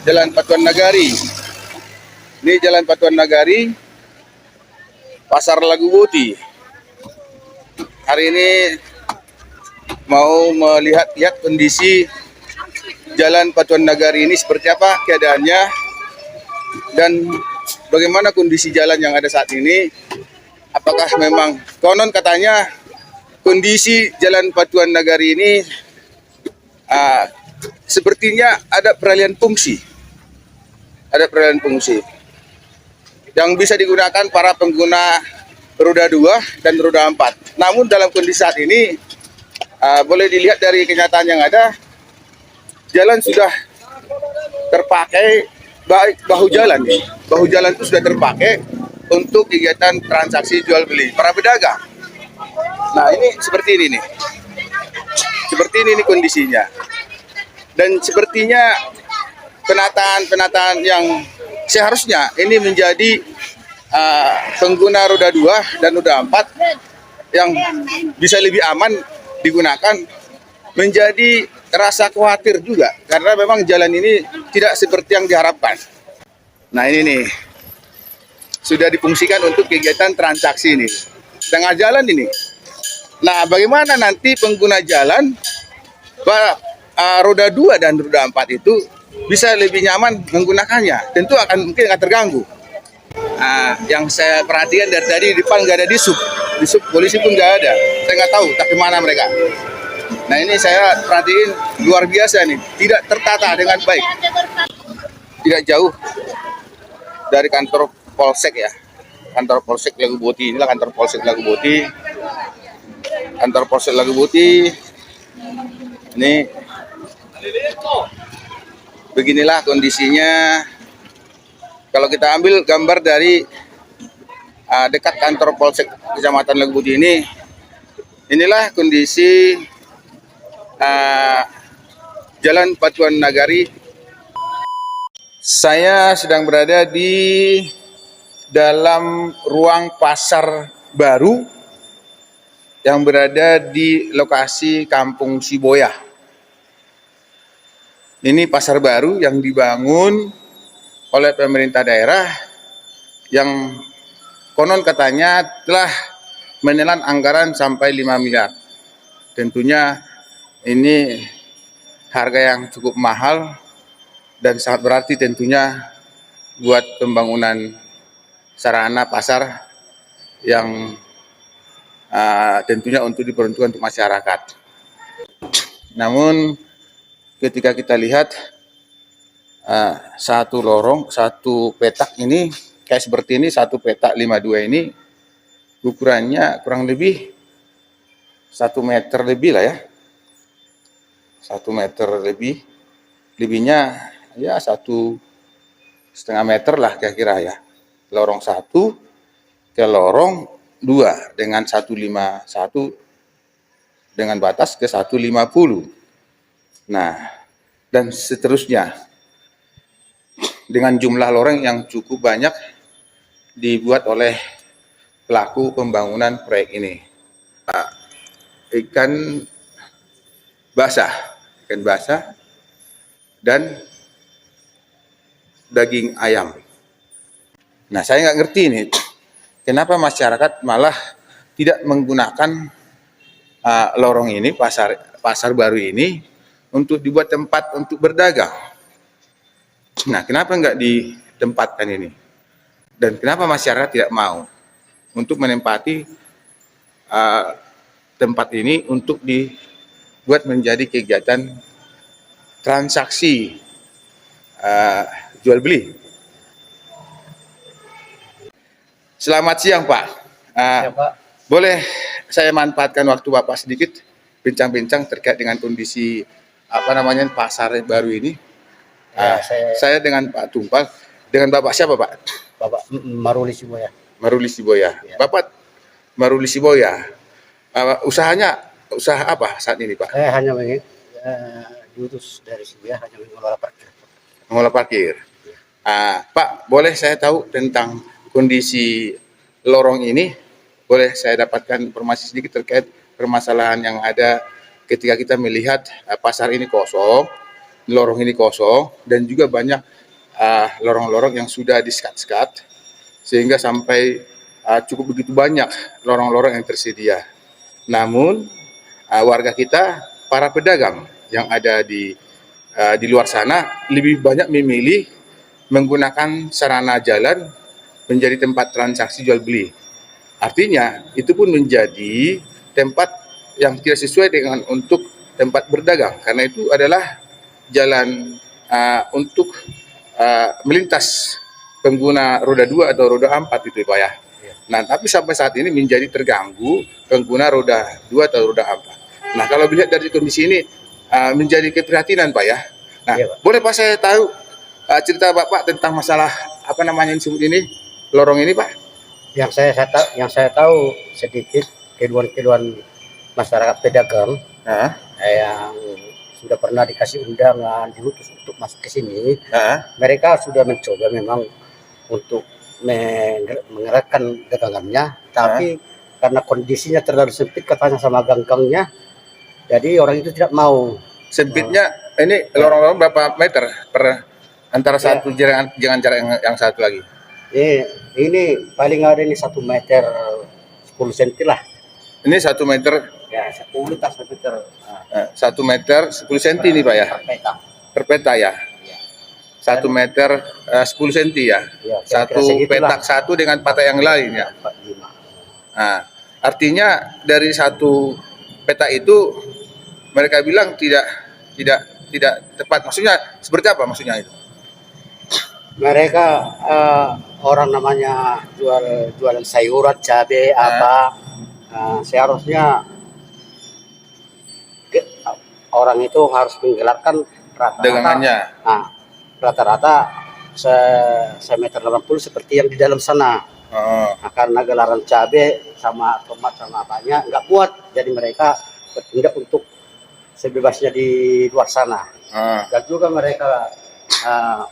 Jalan Patuan Nagari. Ini Jalan Patuan Nagari, Pasar Lagu Boti. Hari ini mau melihat-lihat kondisi Jalan Patuan Nagari ini seperti apa keadaannya dan bagaimana kondisi jalan yang ada saat ini. Apakah memang konon katanya kondisi Jalan Patuan Nagari ini sepertinya ada peralihan fungsi. Ada peralihan fungsi yang bisa digunakan para pengguna roda 2 dan roda 4. Namun dalam kondisi saat ini boleh dilihat dari kenyataan yang ada, jalan sudah terpakai, baik bahu jalan itu sudah terpakai untuk kegiatan transaksi jual beli para pedagang. Nah, ini seperti ini nih. Seperti ini nih kondisinya. Dan sepertinya penataan yang seharusnya ini menjadi pengguna roda 2 dan roda 4 yang bisa lebih aman digunakan, menjadi rasa khawatir juga karena memang jalan ini tidak seperti yang diharapkan. Nah, ini nih sudah difungsikan untuk kegiatan transaksi ini, tengah jalan ini. Nah, bagaimana nanti pengguna jalan roda 2 dan roda 4 itu bisa lebih nyaman menggunakannya? Tentu mungkin akan terganggu. Yang saya perhatikan dari tadi di depan nggak ada disub polisi pun nggak ada. Saya nggak tahu tak kemana mereka. Nah, ini saya perhatiin luar biasa nih, tidak tertata dengan baik. Tidak jauh dari kantor Polsek ya, kantor Polsek Lagu Boti. Inilah kantor Polsek Lagu Boti. Kantor Polsek Lagu Boti. Ini beginilah kondisinya. Kalau kita ambil gambar dari dekat kantor Polsek Kecamatan Lagu Boti ini, inilah kondisi Jalan Patuan Nagari. Saya sedang berada di dalam ruang pasar baru yang berada di lokasi Kampung Siboya. Ini pasar baru yang dibangun oleh pemerintah daerah yang konon katanya telah menelan anggaran sampai 5 miliar. Tentunya ini harga yang cukup mahal dan sangat berarti tentunya buat pembangunan sarana pasar yang tentunya untuk diperuntukkan untuk masyarakat. Namun ketika kita lihat satu lorong, satu petak ini kayak seperti ini, satu petak 52 ini ukurannya kurang lebih 1 meter lebih lah ya. 1 meter lebihnya ya 1,5 meter lah kira-kira ya. Lorong 1 ke lorong 2 dengan 151 dengan batas ke 150. Nah, dan seterusnya dengan jumlah lorong yang cukup banyak dibuat oleh pelaku pembangunan proyek ini. Ikan basah dan daging ayam. Nah, saya nggak ngerti nih, kenapa masyarakat malah tidak menggunakan lorong ini, pasar baru ini untuk dibuat tempat untuk berdagang. Nah, kenapa nggak ditempatkan ini? Dan kenapa masyarakat tidak mau untuk menempati tempat ini untuk dibuat menjadi kegiatan transaksi jual beli? Selamat siang, Pak. Ya, Pak. Boleh saya manfaatkan waktu Bapak sedikit bincang-bincang terkait dengan kondisi pasar baru ini? Ya, saya dengan Pak Tumpal. Dengan Bapak siapa, Pak? Bapak Maruli Siboya. Maruli Siboya. Ya. Bapak Maruli Siboya. Usaha apa saat ini, Pak? Saya hanya diutus dari Siboya, hanya mengelola parkir. Mengelola parkir. Pak, boleh saya tahu tentang kondisi lorong ini? Boleh saya dapatkan informasi sedikit terkait permasalahan yang ada ketika kita melihat pasar ini kosong, lorong ini kosong dan juga banyak lorong-lorong yang sudah disekat-sekat sehingga sampai cukup begitu banyak lorong-lorong yang tersedia. Namun warga kita, para pedagang yang ada di luar sana lebih banyak memilih menggunakan sarana jalan menjadi tempat transaksi jual beli. Artinya itu pun menjadi tempat yang tidak sesuai dengan untuk tempat berdagang karena itu adalah jalan untuk melintas pengguna roda 2 atau roda 4 itu Pak ya. Nah, tapi sampai saat ini menjadi terganggu pengguna roda 2 atau roda 4. Nah, kalau dilihat dari kondisi ini menjadi keprihatinan Pak ya. Nah, Iya, Pak. boleh Pak saya tahu cerita Bapak tentang masalah apa namanya yang disebut ini, lorong ini Pak? Yang saya tahu sedikit keluhan-keluhan masyarakat pedagang yang sudah pernah dikasih undangan diutus untuk masuk ke sini. Mereka sudah mencoba memang untuk mengeratkan dagangannya, tapi karena kondisinya terlalu sempit katanya sama ganggangnya, jadi orang itu tidak mau. Sempitnya ini lorong-lorong berapa meter per antara satu jangan jarak yang satu lagi? Ini paling ada ini 1 meter 10 cm lah. Ini 1 meter Ya 10 tak 1 meter. 1 meter 10 cm ini Pak ya? Per peta. Per peta ya? Ya. 1 meter 10 cm ya? Ya, Satu petak satu dengan petak yang lain ya? 45. Nah, artinya dari satu peta itu mereka bilang tidak tepat. Maksudnya seperti apa maksudnya itu? Mereka orang namanya jualan sayuran, cabai, apa seharusnya orang itu harus menggelarkan rata-rata Dagangannya. Rata-rata semeter 80 seperti yang di dalam sana. Nah, karena gelaran cabai sama tomat sama apanya nggak kuat, jadi mereka bertindak untuk sebebasnya di luar sana. Dan juga mereka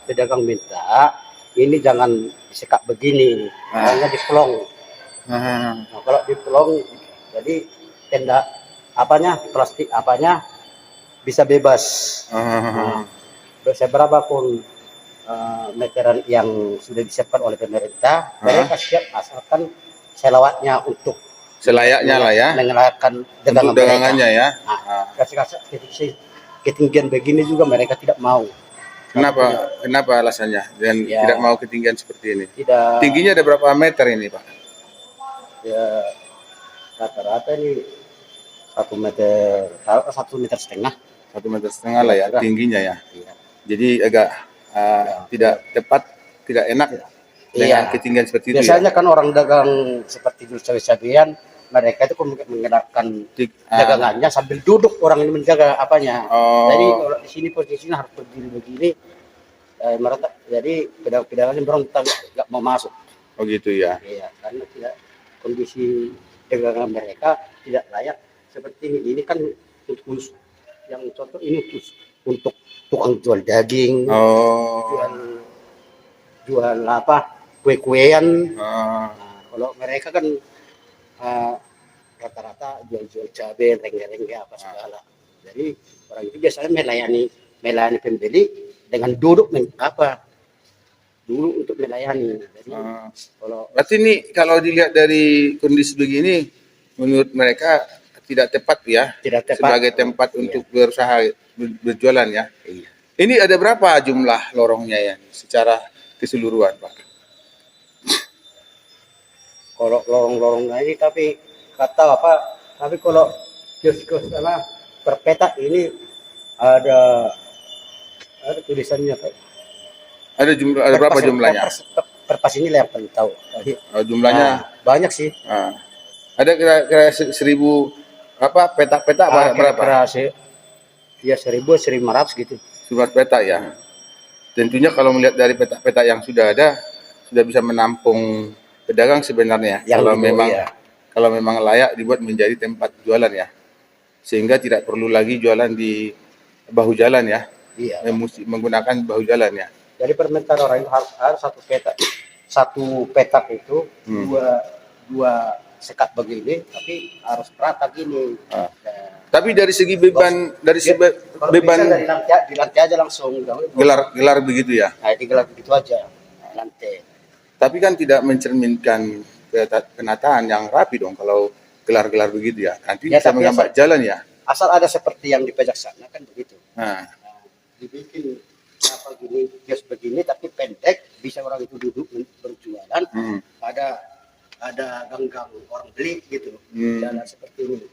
pedagang minta ini jangan disekat begini, hanya dipelong. Nah, kalau dipelong jadi tenda apanya plastik apanya bisa bebas. Seberapa pun meteran yang sudah disiapkan oleh pemerintah, mereka siap asalkan selawatnya untuk Selayaknya lah ya. mengelakkan Untuk dagangannya ya. Kasih ketinggian begini juga mereka tidak mau. Kenapa alasannya dan tidak mau ketinggian seperti ini? Tidak. Tingginya ada berapa meter ini Pak? Ya rata-rata ini 1 meter, 1,5 meter. 1,5 meter lah ya tingginya ya. Jadi agak tidak tepat, tidak enak dengan ketinggian seperti itu. Biasanya kan orang dagang seperti jual cabai-cabean, mereka itu mengenakan dagangannya sambil duduk orang ini menjaga apanya. Jadi kalau di sini posisinya harus berdiri begini, mereka jadi pedagang-pedagang orang nggak mau masuk. Oh gitu ya. Iya, karena tidak kondisi dagangan mereka tidak layak seperti ini. Ini kan untuk yang contoh ini untuk tukang jual daging, jual apa kue-kuean. Nah, kalau mereka kan rata-rata jual-jual cabai, rengge-rengge apa segala. Jadi orang itu biasanya melayani pembeli dengan duduk dulu untuk melayani. Jadi, berarti ini kalau dilihat dari kondisi begini, menurut mereka tidak tepat ya, sebagai tempat untuk berusaha berjualan ya. Iya. Ini ada berapa jumlah lorongnya ya, secara keseluruhan Pak? Kalau lorong-lorongnya ini tapi kalau kios-kios per petak ini ada tulisannya Pak. Ada berapa jumlahnya? Per pas ini lah yang paling tahu. Jumlahnya banyak sih. Ada kira-kira 1.000 petak-petak berapa? Ya 1.500 gitu. 1.000 petak ya. Tentunya kalau melihat dari petak-petak yang sudah ada, sudah bisa menampung pedagang sebenarnya. Kalau memang layak dibuat menjadi tempat jualan ya, sehingga tidak perlu lagi jualan di bahu jalan ya. Iya. Menggunakan bahu jalan ya. Jadi permintaan orang itu harus satu petak itu dua sekat begini, tapi harus rata gini. Tapi dari segi beban, dari segi Kalau beban bisa di lantai aja langsung. gelar begitu ya. Nah, digelar begitu aja lantai. Tapi kan tidak mencerminkan penataan yang rapi dong kalau gelar-gelar begitu ya. Nanti Ya, bisa tapi menghambat jalan ya. asal ada seperti yang di pajak sana kan begitu. Nah, Dibikin apa gini, kios begini tapi pendek, bisa orang itu duduk berjualan. Ada ganggang orang beli gitu, jalan seperti ini.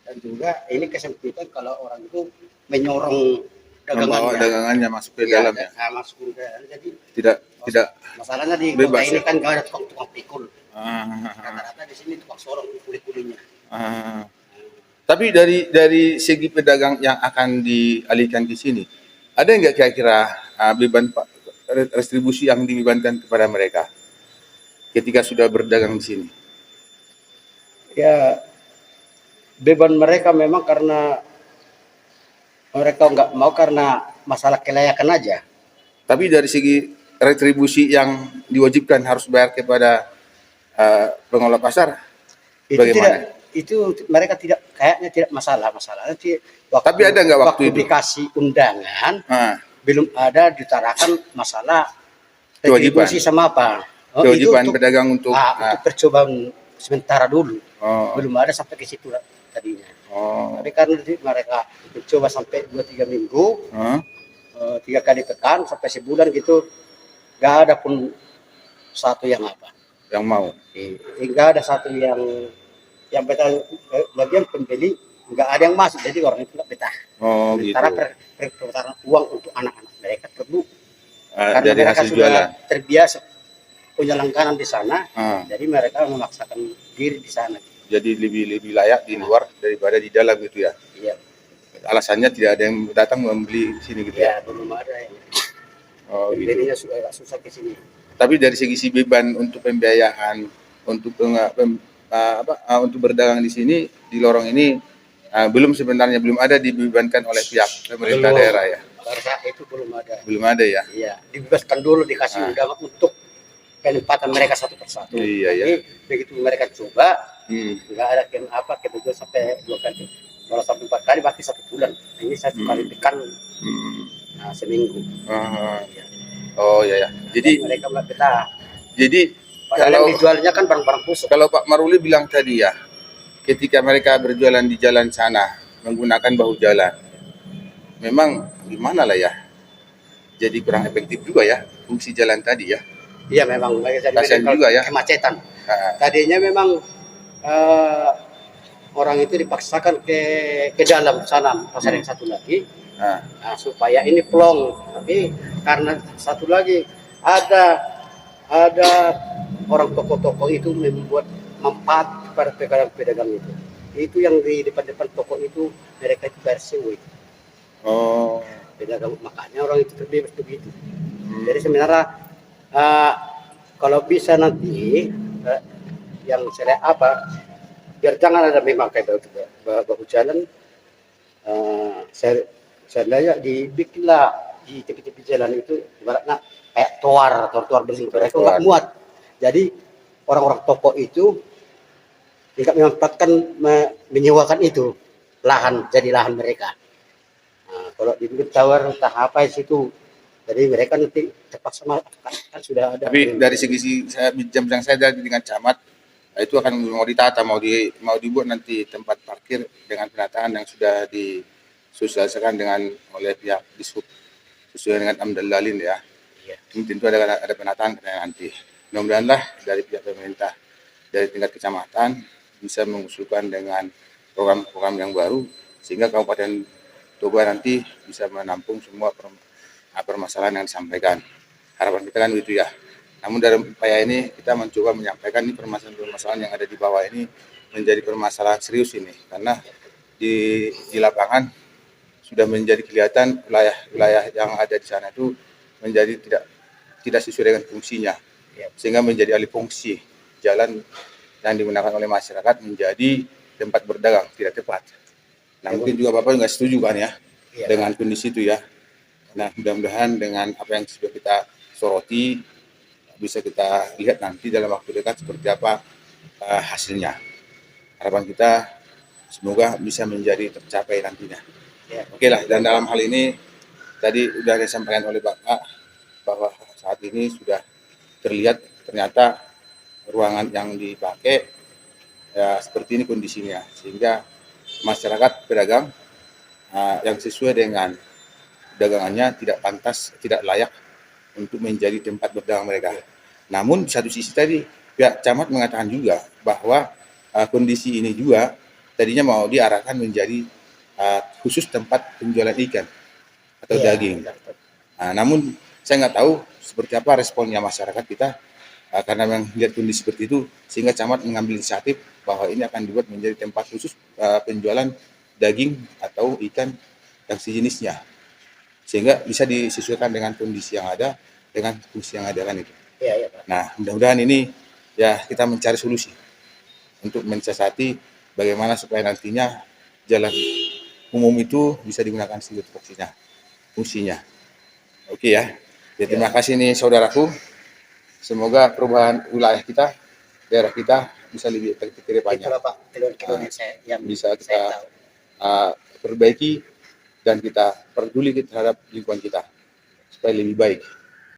Dan juga ini kesempitan kalau orang itu menyorong membawa dagangannya. dagangannya masuk ke Iya, dalam ya. masuk ke dalam. Jadi Tidak masalahnya di kota bebas ini ya? kan gak ada tukang pikul. Ah. Rata-rata di sini tukang sorong kuli-kulinya. Tapi dari segi pedagang yang akan dialihkan ke sini, ada nggak kira-kira beban retribusi yang dibebankan kepada mereka ketika sudah berdagang di sini? Ya, beban mereka memang karena mereka nggak mau karena masalah kelayakan aja. Tapi dari segi retribusi yang diwajibkan harus bayar kepada pengelola pasar, Itu bagaimana? itu mereka kayaknya tidak masalah. Nanti Tapi ada nggak waktu itu? dikasih undangan, belum ada diutarakan masalah Kewajiban. retribusi sama apa. Kewajiban pedagang untuk untuk percobaan sementara dulu. Oh. Belum ada sampai ke situ tadinya. Oh. Tapi karena mereka mencoba sampai 2-3 minggu, 3 kali pekan sampai sebulan gitu, nggak ada pun satu yang mau. Nggak ada satu yang betah. Bagian pembeli nggak ada yang masuk, jadi orang itu nggak betah. Sementara Gitu. perputaran uang untuk anak-anak mereka perlu, karena dari mereka hasil sudah jualan terbiasa punya langganan di sana, jadi mereka memaksakan diri di sana. Jadi lebih layak di luar daripada di dalam gitu ya. Iya. Alasannya tidak ada yang datang membeli sini gitu ya. Belum ada yang Gitu. jadinya susah ke sini. Tapi dari segi beban untuk pembiayaan untuk untuk berdagang di sini di lorong ini sebenarnya belum ada dibebankan oleh pihak pemerintah daerah ya. Itu belum ada. Belum ada ya. Iya, dibebaskan dulu, dikasih undangan untuk penempatan mereka satu persatu. Jadi begitu mereka coba, nggak ada kebetulan sampai 2 kali. Kalau sampai 4 kali berarti 1 bulan. Ini 1 kali pekan, seminggu. Oh ya. Jadi mereka nggak betah. Jadi kalau dijualnya kan barang-barang busuk. Kalau Pak Maruli bilang tadi ya, ketika mereka berjualan di jalan sana menggunakan bahu jalan, memang gimana lah ya? Jadi kurang efektif juga ya fungsi jalan tadi ya. Iya memang. Kasian juga ya. Kemacetan. Tadinya memang orang itu dipaksakan ke dalam sana, pasar yang satu lagi, supaya ini plong. Tapi karena satu lagi ada orang toko-toko itu membuat manfaat pada pedagang-pedagang itu. Itu yang di depan-depan toko itu mereka itu bayar sewa. Pedagang, makanya orang itu terbebas begitu. Jadi sebenarnya kalau bisa nanti yang saya biar jangan ada memakai bahu jalan, saya lihat dibikinlah di tepi-tepi jalan itu ibaratnya kayak trotoar bersih, itu nggak muat. Jadi orang-orang toko itu tidak memanfaatkan, menyewakan itu lahan, jadi lahan mereka. Kalau dibikin tower entah apa di situ, jadi mereka nanti terpaksa kan sudah ada. Tapi dari segi bincang saya dengan camat, itu akan mau ditata, mau dibuat nanti tempat parkir dengan penataan yang sudah disosialisasikan oleh pihak dishub sesuai dengan amdal lalin ya. Ini tentu ada penataan nanti. Mudah-mudahanlah dari pihak pemerintah dari tingkat kecamatan bisa mengusulkan dengan program-program yang baru sehingga Kabupaten Toba nanti bisa menampung semua permasalahan yang disampaikan. Harapan kita kan begitu ya. Namun dalam upaya ini kita mencoba menyampaikan ini permasalahan yang ada di bawah ini menjadi permasalahan serius ini karena di lapangan sudah menjadi kelihatan wilayah yang ada di sana itu menjadi tidak sesuai dengan fungsinya, sehingga menjadi alih fungsi jalan yang digunakan oleh masyarakat menjadi tempat berdagang tidak tepat. Nah mungkin juga Bapak nggak setuju kan ya dengan kondisi itu ya. Nah mudah-mudahan dengan apa yang sudah kita soroti bisa kita lihat nanti dalam waktu dekat seperti apa hasilnya. Harapan kita semoga bisa menjadi tercapai nantinya. Ya. Oke lah, dan dalam hal ini tadi sudah disampaikan oleh Bapak bahwa saat ini sudah terlihat ternyata ruangan yang dipakai ya seperti ini kondisinya, sehingga masyarakat pedagang yang sesuai dengan dagangannya tidak pantas, tidak layak untuk menjadi tempat berdagang mereka. Namun di satu sisi tadi pihak camat mengatakan juga bahwa kondisi ini juga tadinya mau diarahkan menjadi khusus tempat penjualan ikan atau daging. Namun saya nggak tahu seperti apa responnya masyarakat kita karena memang lihat kondisi seperti itu, sehingga camat mengambil inisiatif bahwa ini akan dibuat menjadi tempat khusus penjualan daging atau ikan yang sejenisnya, sehingga bisa disesuaikan dengan kondisi yang ada dengan fungsi yang ada kan itu. Iya, Pak. Nah, mudah-mudahan ini ya kita mencari solusi untuk mensiasati bagaimana supaya nantinya jalan umum itu bisa digunakan sebagai fungsinya. Oke ya. Ya, terima kasih nih saudaraku. Semoga perubahan wilayah kita, daerah kita bisa lebih efektif ke depannya. Itulah Pak, telur-telur yang Bisa saya kita tahu. perbaiki dan kita peduli terhadap lingkungan kita supaya lebih baik.